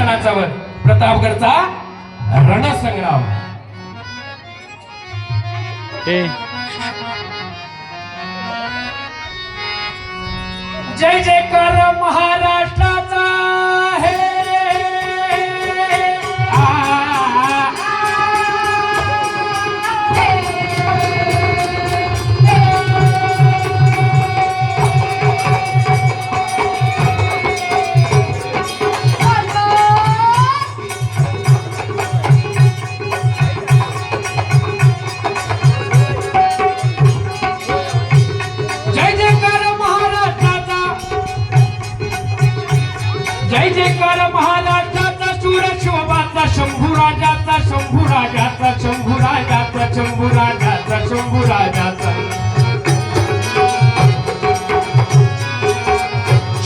मैदानाचा वर प्रतापगडचा रणसंग्राम। जय जयकार महाराष्ट्राचा हे महाराष्ट्राचा शूर शोभाचा शंभू राजाचा शंभू राजाचा शंभू राजाचा शंभू राजाचा शंभू राजाचा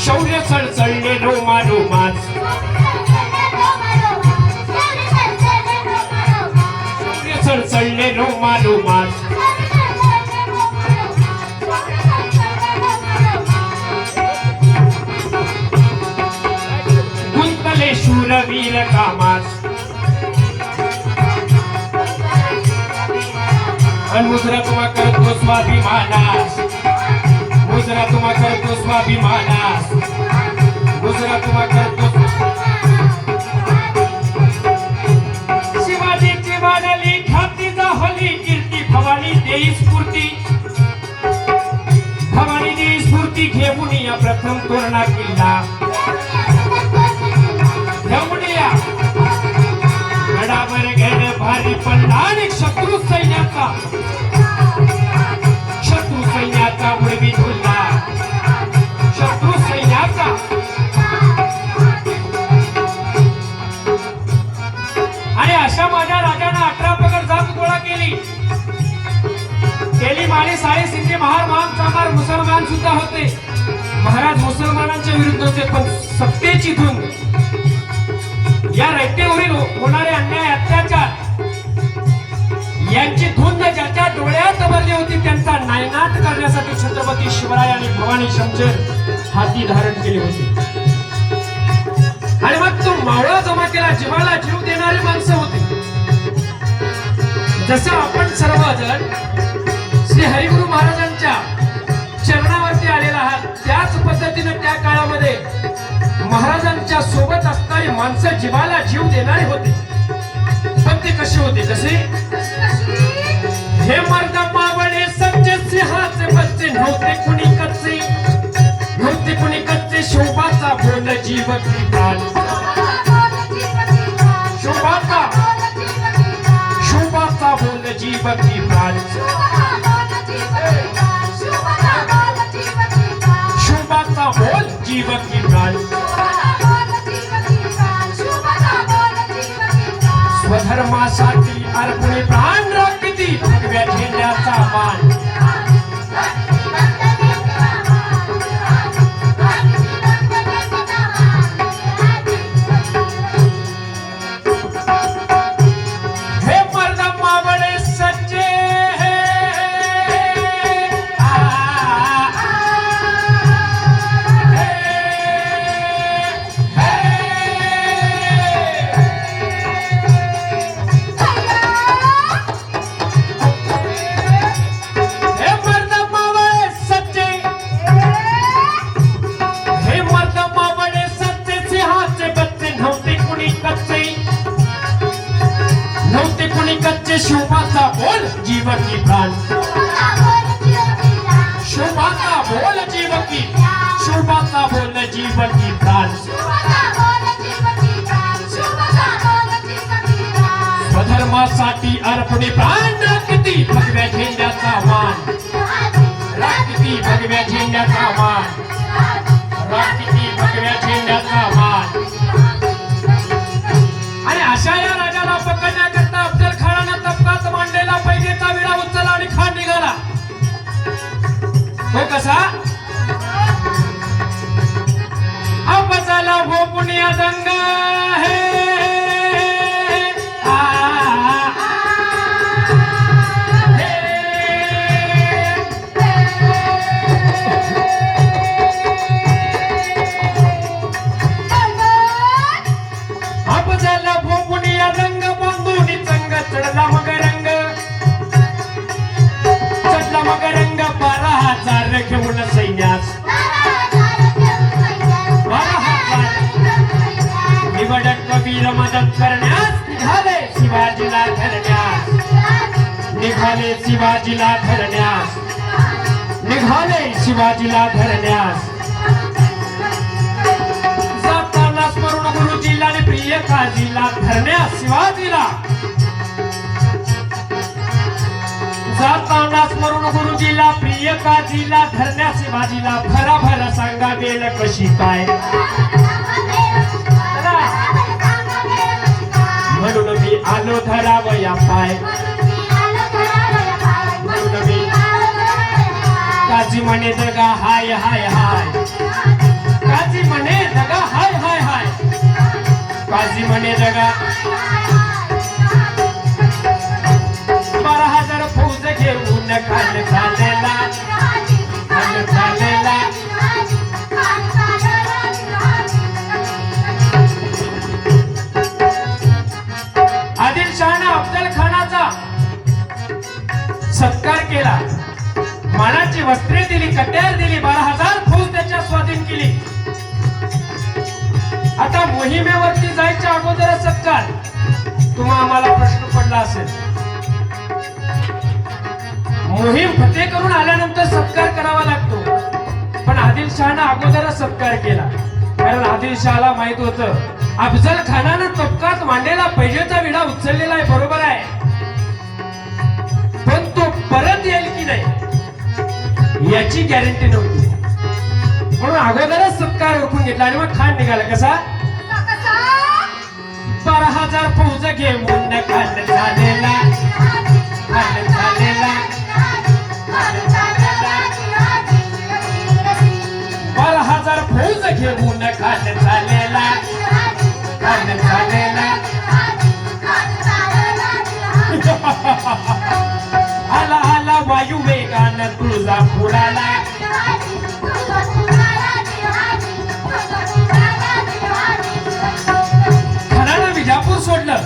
शौर्य सळसळले रोमा रोमात शौर्य सळसळले रोमा रोमात शूरवीर कामास आणि मुजरा तुम्हा करतो स्वाभिमानास मुजरा तुम्हा करतो स्वाभिमानास मुजरा तुम्हा करतो शिवाजीची वाढली ख्याती जाहली कीर्ती भवानी देई स्फूर्ती भवानी देई स्फूर्ती घेऊन या प्रथम तोरणा किल्ला गडावर गड भारी पडला आणि शत्रू सैन्याचा उडवी धुलला शत्रू सैन्याचा आणि अशा माझ्या राजानं 18 पगड जात गोळा केली माळी साळे सिंधी महार महान चामार मुसलमान सुद्धा होते। महाराज मुसलमानांच्या विरुद्ध होते पण सत्तेची धून या रयतेवरील होणारे अन्याय अत्याचार यांची धुंद ज्याच्या डोळ्यात भरली होती त्यांचा नायनाट करण्यासाठी छत्रपती शिवराय आणि भवानी शमशेर हाती धारण केले होते। आणि मग तो मावळा जमा केला जीवाला जीव देणारी माणसं होती। जसं आपण सर्वजण श्री हरिगुरु महाराजांच्या चरणावरती आलेला आहात त्याच पद्धतीने त्या काळामध्ये महाराजांच्या सोबत असणारी माणसं जीवाला जीव देणारे होते। पण ते कसे होते कसे हे मर्द मावळे सच्चे सिंहाचे बच्चे नव्हते कुणी कच्चे शोभाचा बोल जीव की प्राण शोभाचा बोल जीव की प्राण शोभाचा बोल जीव की प्राण स्वधर्मासाठी अर्पणे प्राण राखती भगव्या झेंड्याचा मान हे मर्द मावळे सच्चे शोभाचा बोल जीव की प्राण शोभाचा बोल जीव की शोभाचा बोल जीव की प्राण स्वधर्मासाठी अर्पणे प्राण राखती भगव्या झेंड्याचा मान राखती भगव्या झेंड्याचा मान राखती भगव्या झेंड्याचा मान। आणि अशा या राजाला पकडण्याकरता अफजल खानानं तबकात मांडलेला पैजेचा विडा उचलला आणि खान निघाला। तो कसा अब झाला हो पुण्या दंगा हे वीर मदत करण्यास निघाले शिवाजीला धरण्यास, निघाले शिवाजीला धरण्यास, निघाले शिवाजीला धरण्यास. जाताना स्मरून गुरुजीला आणि प्रिय काजीला धरण्यास शिवाजीला, जाताना स्मरून गुरुजीला प्रिय काजीला धरण्यास शिवाजीला भरा भरा सांगा गेल कशी काय. म्हणून मी आलो धरावया पाय, म्हणून मी काजी म्हणे दगा हाय हाय हाय, काजी म्हणे दगा हाय हाय हाय, काजी म्हणे दगा. 12,000 फौज घेऊन खान झालेला, खान झालेला. आदिलशहाने अफजल खानाचा सत्कार केला, मानाची वस्त्रे दिली, कट्यार दिली, 12,000 फौज त्याच्या स्वाधीन केली. आता मोहिमेवरती जायच्या अगोदर सत्कार. तुम्हा आम्हाला प्रश्न पडला असेल, मोहीम फतेह करून आल्यानंतर सत्कार करावा लागतो, पण आदिलशहाने अगोदरच सत्कार केला. कारण आदिलशहाला माहित होतं अफजल खानानं तबकात मांडलेला पैजेचा विडा उचललेला आहे, बरोबर आहे, पण तो परत येईल की नाही याची गॅरंटी नव्हती. म्हणून अगोदरच सत्कार ओळखून घेतला आणि मग खान निघाला. कसा? 12,000 फौज घेऊन खान झालेला, खान झालेला, 12,000 फौज घेऊन खान झालेला, खान झालेला. आला आला वायू वेगान तुळजापुराला, खानानं विजापूर सोडलं,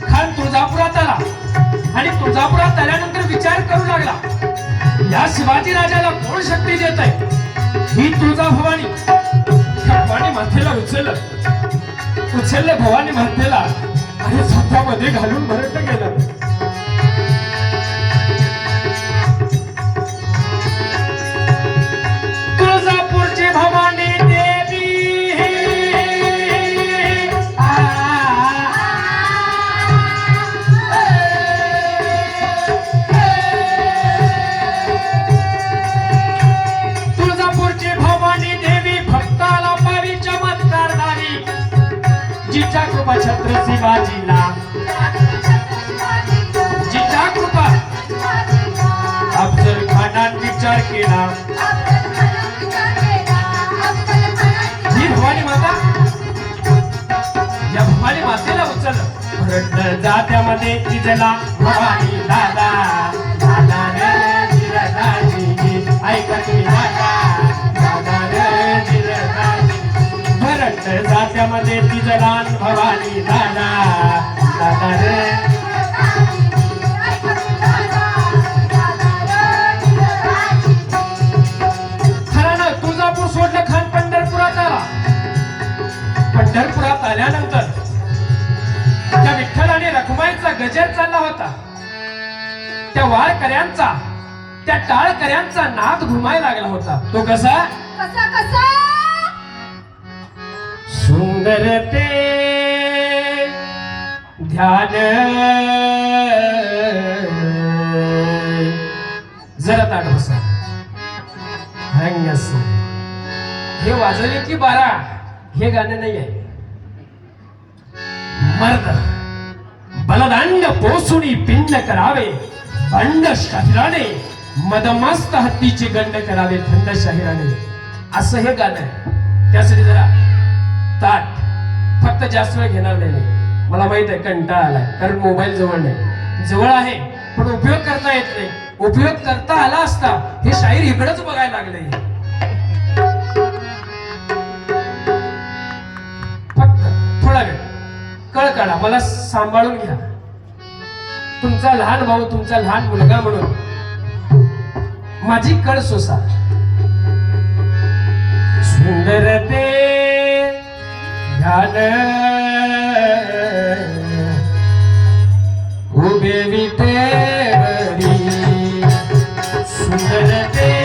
खान तुळजापुरात आला आणि तुळजापुरात आल्यानंतर विचार करू लागला, या शिवाजी राजाला कोण शक्ती देत आहे? ही तुळजाभवानी. भवानी मातेला उचललं भवानी मातेला आणि स्वतःमध्ये घालून भरत गेलं. तुळजापूरची भवानी देवी जिच्या कृपा छत्र शिवाजीला, जिच्या कृपा. अफजल खानान विचार केला, ही भवानी माता, या भवानी मातेला उचल भरत जात्यामध्ये तिजला भवानी दादा दादा रे जिरदाजी, ऐका तुम्ही दादा दादा रे जिरदाजी. भरत जात्यामध्ये तिजलान भवानी दादा दादा रे. खरानं तुळजापूर सोडलं, खान पंढरपुरात आला. पंढरपुरात आल्यानंतर त्या विठ्ठल आणि रखुमाईचा गजर चालला होता. त्या वाळकऱ्यांचा, त्या टाळकऱ्यांचा नाद घुमायला लागला होता. तो कसा? कसा कसा? सुंदर ते ध्यान. जरा ताट बसा. हंगस हे वाजवले की 12 हे गाणं नाही आहे. मर्द बलदांड पोसुनी पिंड करावे, बंड शाहिराने मदमस्त हत्तीचे गंड करावे थंड शाहिराने, असं हे गाणं आहे. त्यासाठी जरा ताट, फक्त जास्त वेळ घेणार नाही. मला माहित आहे कंटाळा आलाय, कारण मोबाईल जवळ नाही. जवळ आहे पण उपयोग करता येत नाही. उपयोग करता आला असता हे शाहीर इकडेच बघायला लागले. फक्त थोडा वेळ कळ काढा, मला सांभाळून घ्या. तुमचा लहान भाऊ, तुमचा लहान मुलगा म्हणून माझी कळ सोसा. सुंदर ते ध्यान उभे विठेवरी सुंदर ते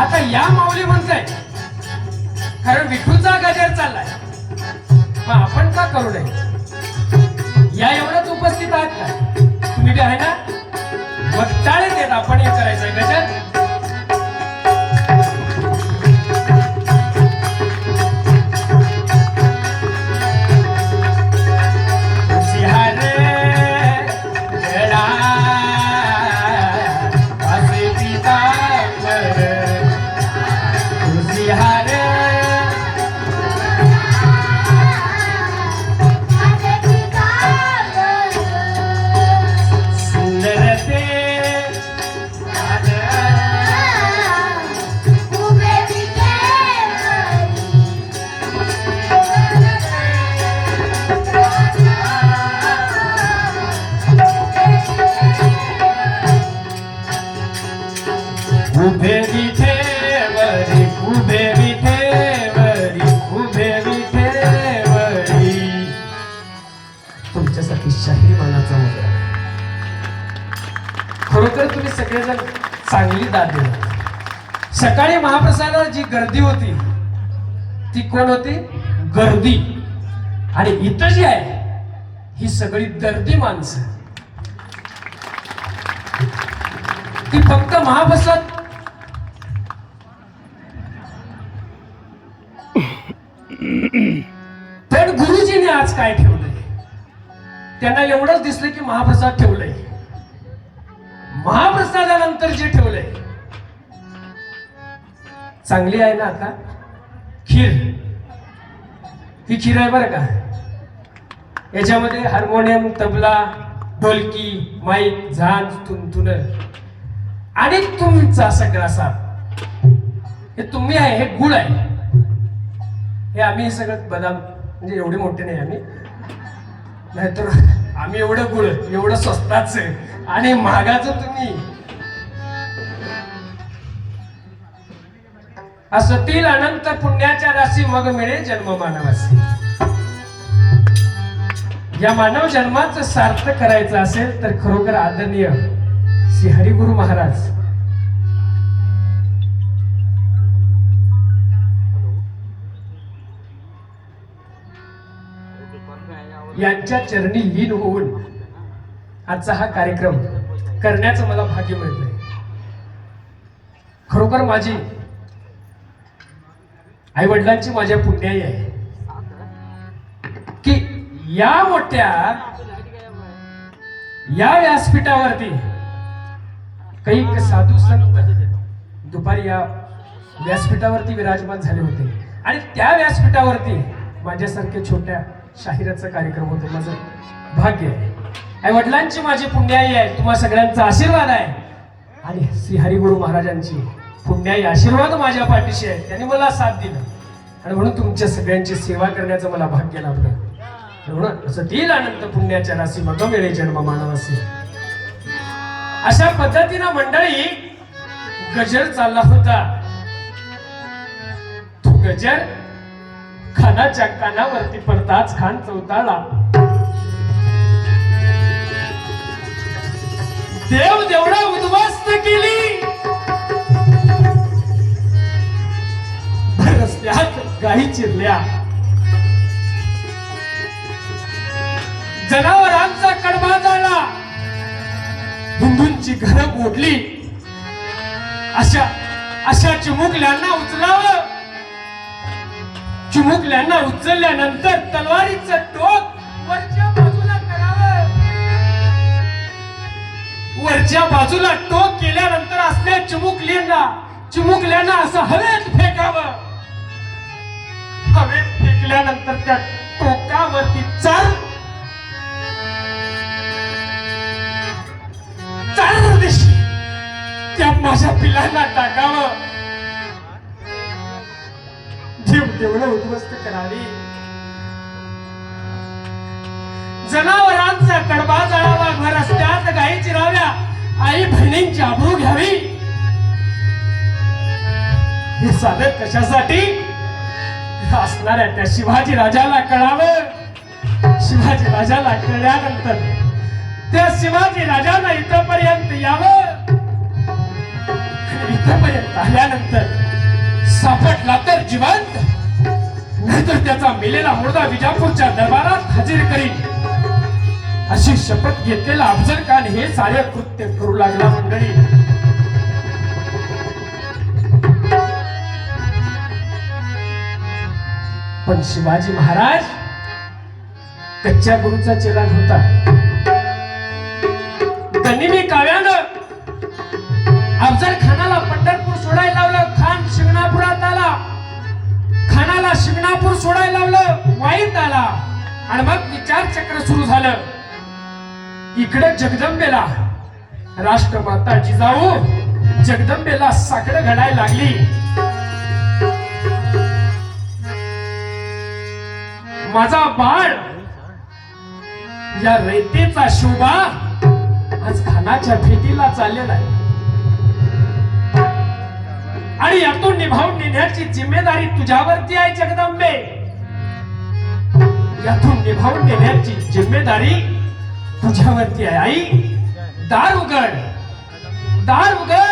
आता या माऊली म्हणताय कारण विठूचा गजर चाललाय, मग आपण का करू नये? या एवढंच उपस्थित आहात का? तुम्ही बी आहे ना? मग टाळे देत आपण हे करायचंय गजर. उभे विठेवरी उभे विठेवरी उभे विठेवरी. तुमच्यासाठी शाही मानाचा मुलगा. खरोखर तुम्ही सगळेजण चांगली दाद दिला. सकाळी महाप्रसादाला जी गर्दी होती ती कोण होती? गर्दी. आणि इथं जी आहे ही सगळी दर्दी माणसं. ती फक्त महाप्रसाद पण गुरुजीने आज काय ठेवलंय? त्यांना एवढंच दिसलं की महाप्रसाद ठेवलंय. महाप्रसादानंतर जे ठेवलंय चांगली आहे ना. आता खीर, ही खीर आहे बरं का. याच्यामध्ये हार्मोनियम, तबला, ढोलकी, माईक, झांज, तुंतुन आणि तुमचा सगळा साथ. हे तुम्ही आहे, हे गुळ आहे. हे आम्ही सगळं बदाम, म्हणजे एवढे मोठे नाही आम्ही, नाहीतर आम्ही एवढं गुळ, एवढं स्वस्ताच आणि महागाचं तुम्ही. असतील अनंत पुण्याच्या राशी मग मिळे जन्म मानवासी. या मानव जन्माचं सार्थ करायचं असेल तर खरोखर आदरणीय श्री हरिगुरु महाराज यांच्या चरणी लीन होऊन आजचा हा कार्यक्रम करण्याचं मला भाग्य मिळतंय. खरोखर माझी आई वडिलांची माझ्या पुण्याई आहे की या मोठ्या या व्यासपीठावरती काही साधू संत दुपारी या व्यासपीठावरती विराजमान झाले होते आणि त्या व्यासपीठावरती माझ्यासारख्या छोट्या शाहिराचा कार्यक्रम होतो. माझं भाग्य आहे. आई वडिलांची माझी पुण्याई आहे. तुम्हा सगळ्यांचा आशीर्वाद आहे आणि श्री हरिगुरु महाराजांची पुण्याई आशीर्वाद माझ्या पाठीशी आहे. त्यांनी मला साथ दिला आणि म्हणून तुमच्या सगळ्यांची सेवा करण्याचं मला भाग्य लाभलं. म्हणून सतील आनंद पुण्याच्या राशी मग मिळे जन्म मानवासी. अशा पद्धतीनं मंडळी गजर चालला होता. तो गजर खानाच्या कानावरती पडताच खान चौताळला. देव देवळा उद्ध्वस्त केली. रस्त्यात गाई चिरल्या. जनावरांचा कडबा झाला. हिंदूंची घरं मोडली. अशा चिमुकल्यांना उचलावं. चिमुकल्यांना उचलल्यानंतर तलवारीचं टोक वरच्या बाजूला करावं. वरच्या बाजूला टोक केल्यानंतर असल्या चिमुकल्यांना असं हवेत फेकावं. हवेत फेकल्यानंतर त्या टोकावरती चार दिवशी त्या माझ्या पिलांना टाकावं. जीव तेवढं उद्ध्वस्त करावी. जनावरांचा कडबा जळावा. घर रस्त्यात गाई चिराव्या. आई बहिणींची आबरू घ्यावी. हे साधं कशासाठी असणाऱ्या त्या शिवाजी राजाला कळावं. शिवाजी राजाला कळल्यानंतर त्या शिवाजी राजाला इथपर्यंत यावं. इथपर्यंत आल्यानंतर सापडला तर जिवंत, नाहीतर त्याचा मेलेला मुर्दा विजापूरच्या दरबारात हजर करीन अशी शपथ घेतलेला अफजल खान हे सारे कृत्य करू लागला. मंडळी पण शिवाजी महाराज कच्च्या गुरुचा चेला होता. गनिमी काव्यानं अफजल खानाला पंढरपूर सोडायला लावलं. खान शिंगणापुरात आला. खानाला शिंगणापूर सोडायला लावलं. वाईत आला आणि मग विचार चक्र सुरू झालं. इकडे जगदंबेला राष्ट्रमाता जिजाऊ जगदंबेला साकडं घडायला लागली. माझा बाळ या रयतेचा शोभा आज खानाच्या भेटीला चाललेला आहे आणि यातून निभावून नेण्याची जिम्मेदारी तुझ्यावरती आहे जगदंबे. यातून निभावून नेण्याची जिम्मेदारी तुझ्यावरती आहे. आई दार उघड, दार उघड.